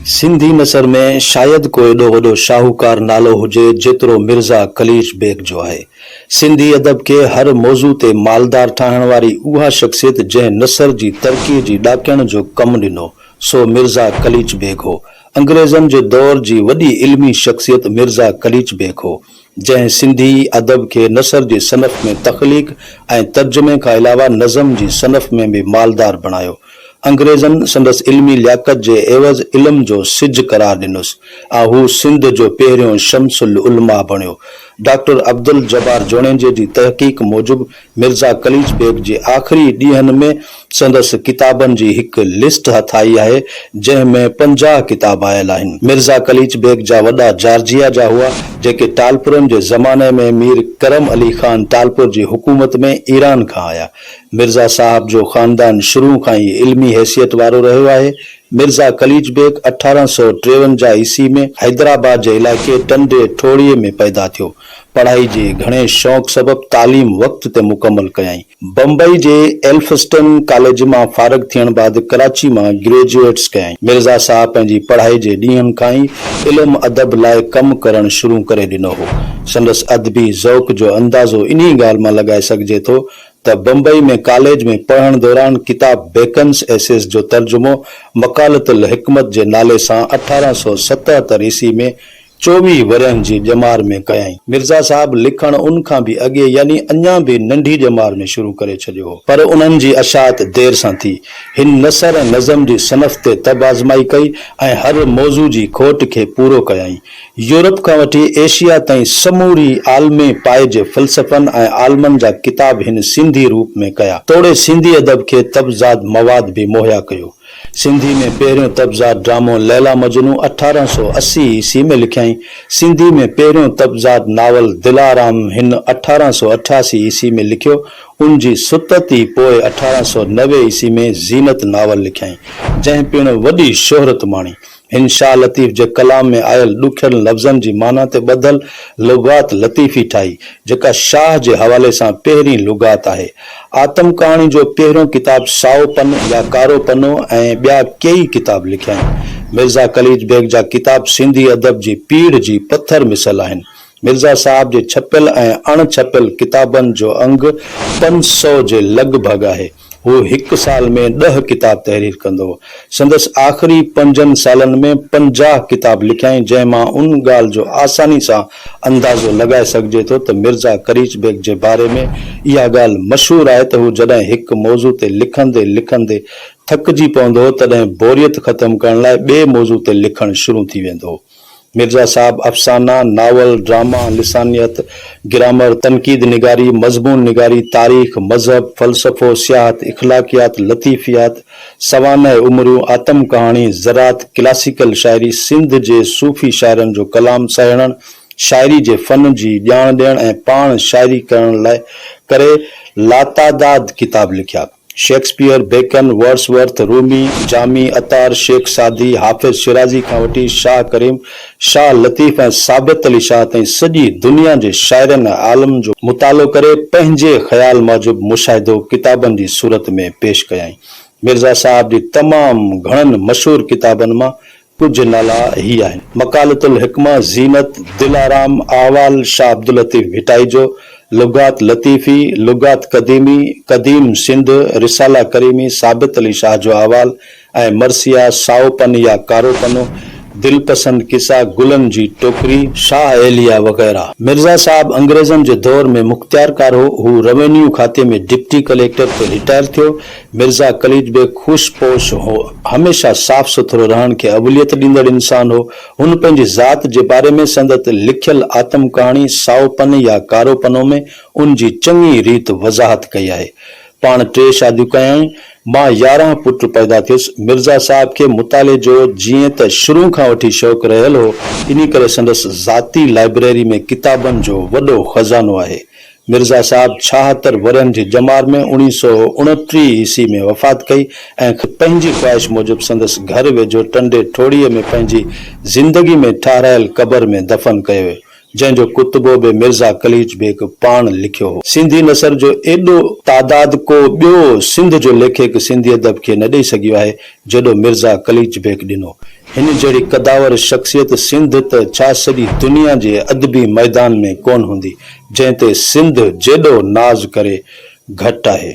सिंधी नसर में शायद को एडो वडो शाहूकार नालो हुजे जेतरो मिर्ज़ा कलीच बेग जो है। सिंधी अदब के हर मौजू ते मालदार ठाहण वारी उहा शख्सियत जंहिं नसर जी तरक्की जी ॾाकण जो कम ॾिनो सो मिर्ज़ा कलीच बेग हो। अंग्रेज़न जे दौर जी वॾी इल्मी शख्सियत मिर्ज़ा कलीच बेग हो, जंहिं सिंधी अदब के नसर जी सनफ़ में तख़लीक ऐं तर्जुमे खां अलावा नज़म जी सनफ़ में भी मालदार बणायो। अंग्रेज़न संदस इल्मी लियाकत जे एवज़ इल्म जो सिज करार ॾिनुसि ऐं हू सिंध जो पहिरियों शम्सुल उलमा बणियो। डॉक्टर अब्दुल जब्बार जोड़ेंजे जी तहक़ीक़ मूजिब मिर्ज़ा कलीच बेग जे आख़िरी ॾींहनि में संदस किताबनि जी हिकु लिस्ट हथ आई आहे, जंहिं में 50 किताब आयल आहिनि। मिर्ज़ा कलीच बेग जा वॾा जॉर्जिया जा हुआ, जेके टालपुरनि जे ज़माने में मीर करम अली ख़ान टालपुर जी हुकूमत में ईरान खां आया। मिर्ज़ा साहब जो ख़ानदान शुरू खां ई इल्मी हैसियत वारो रहियो आहे। मिर्ज़ा कलीच बेग 1853 ईस्वी में हैदराबाद जे इलाइक़े टंडे ठोड़ीअ में पैदा थियो। पढ़ाई जे घणे शौक़ सबब तालीम वक्त ते मुकम्मल कयाई। बम्बई जे एल्फिस्टन कॉलेज मां फारिग थियण बाद कराची मां ग्रेजुएट्स कयाई। मिर्ज़ा साहब पंहिंजी पढ़ाई जे ॾींहनि खां ई इल्म अदब लाइ कमु करणु शुरू करे ॾिनो हो। संदसि अदबी ज़ौक़ जो अंदाज़ो इन्ही ॻाल्हि मां लॻाए सघिजे थो त बम्बई में कॉलेज में पढ़ण दौरान किताब बेकन्स एसेस जो तर्जुमो मकालतुल हिकमत जे नाले सां 1877 ईस्वी में 24 वरनि जी ॼमार में कयाई। मिर्ज़ा साहब लिखण उन खां बि अॻे यानी अञा बि नंढी ॼमार में शुरू करे छॾियो हो, पर उन्हनि जी अशात देर सां थी। हिन नसर ऐं नज़म जी सनफ़ ते तब आज़माई कई ऐं हर मौज़ू जी खोट खे पूरो कयाई। यूरोप खां वठी एशिया ताईं समूरी आलमी पाए जे फ़लसफ़नि ऐं आलमनि जा किताब हिन सिंधी रूप में कया। तोड़े सिंधी अदब खे तबज़ाद मवाद भी मुहैया कयो। सिंधी में पहिरियों तबज़ाद ड्रामो लैला मजनू 1880 ईस्वी में लिखियाई। सिंधी में पहिरियों तबज़ाद नावल दिलाराम हिन 1888 ईस्वी में लिखियो। उन जी सुतती पोइ 1890 ईस्वी में ज़ीनत नावल लिखियाई, जंहिं पिण वॾी शोहरत माणी। हिन शाह लतीफ़ जे कलाम में आयल ॾुखियल लफ़्ज़नि जी माना ते ॿधल लुगात लतीफ़ी ठाही, जेका शाह जे हवाले सां पहिरीं लुगात आहे। आतम कहाणी जो पहिरियों किताब साओ पन या कारो पनो ऐं ॿिया कई किताब लिखिया आहिनि। मिर्ज़ा कलीच बेग जा किताब सिंधी अदब जी पीढ़ जी पत्थर मिसल आहिनि। मिर्ज़ा साहब जे छपियल ऐं अणछपियल किताबनि जो अंग 500 जे लॻभॻि आहे। वो हिकु साल में 10 किताब तहरीर कंदो हो। संदसि आख़िरी 5 सालनि में 50 किताब लिखियाई, जंहिं मां उन ॻाल्हि जो आसानी सां अंदाज़ो लॻाए सघिजे थो त मिर्ज़ा कलीच बेग जे बारे में इहा ॻाल्हि मशहूर आहे त हू जॾहिं हिकु मौज़ू ते लिखंदे लिखंदे थकिजी पवंदो हो, तॾहिं बोरियत ख़तमु करण लाइ ॿिए मौज़ू ते लिखणु शुरू थी वेंदो हो। मिर्ज़ा साहब अफ़साना, नावल, ड्रामा, लिसानियत, ग्रामर, तनकीद निगारी, मज़मून निगारी, तारीख़, मज़हब, फ़लसफ़ो, सियाहत, इख़लाक़ियात, लतीफ़ियात, सवानह उमरियूं, आतम कहाणी, ज़रात, क्लासिकल शायरी, सिंध जे सूफ़ी शाइरनि जो कलाम सहिणण, शायरी जे फ़न जी ॼाण ॾियण ऐं पाण शायरी करण लाइ करे लातादाद किताब लिखिया। Shakespeare, Bacon, Wordsworth, Rumi, Jami, Attar, Sheikh Saadi, Hafiz Shirazi खां वठी शाह करीम, शाह लतीफ़ ऐं साबित अली शाह ताईं सॼी दुनिया जे शाइरनि ऐं आलम जो मुतालो करे पंहिंजे ख़्याल मूजिब मुशाहिदो किताबनि जी सूरत में पेश कयाई। मिर्ज़ा साहब जी तमामु घणनि मशहूर किताबनि मां कुछ नाला ही आहिनि। मकालतुल हिकमा, ज़ीनत, दिलाराम, अहवाल शाह अब्दुल लतीफ़ भिटाई जो, लुगात लतीफ़ी, लुगात कदीमी, कदीम सिंध, रिसाला करीमी, साबित अली शाह जो अहवाल ऐं मरसिया, साओपन या कारो पनो, दिलपसंद किसा, गुलन जी टोकरी, शाह एलिया वग़ैरह। मिर्ज़ा साहब अंग्रेज़नि जे दौर में मुख्तियारकार हो। हू रेवेन्यू खाते में डिप्टी कलेक्टर ते रिटायर थियो। मिर्ज़ा कलीच बेग खुशपोश हो, हमेशा साफ़ सुथरो रहण खे अवलियत ॾींदड़ इंसान हो। हुन पंहिंजी ज़ात जे बारे में संदत लिखियल आतम कहाणी साओपन या कारो पनो में उन जी चङी रीत वज़ाहत कई आहे। पाण 3 शादियूं कयाई। मां 11 पुट पैदा थियुसि। मिर्ज़ा साहब के मुताले जो जीअं त शुरू खां वठी शौक़ रहियल हो, इन करे संदसि ज़ाती लाइब्रेरी में किताबनि जो वॾो खज़ानो आहे। मिर्ज़ा साहब 76 वरनि जी ॼमार में 1929 ईस्वी में वफ़ात कई ऐं पंहिंजी ख़्वाहिश मूजिब संदसि घर वेझो टंडे ठोड़ीअ में पंहिंजी ज़िंदगी में ठाहिरायल क़बर में दफ़न कयो वियो, जंहिंजो कुतुबो बि मिर्ज़ा कलीज बेग पाण लिखियो हो। सिंधी नसर जो एॾो तादाद को ॿियो सिंध जो लेखक सिंधी अदब खे न ॾेई सघियो आहे जेॾो मिर्ज़ा कलीज बेग ॾिनो। हिन जहिड़ी कदावर शख्सियत सिंध त छा सॼी दुनिया जे अदबी मैदान में कोन हूंदी, जंहिं ते सिंध जेॾो नाज़ करे घटि आहे।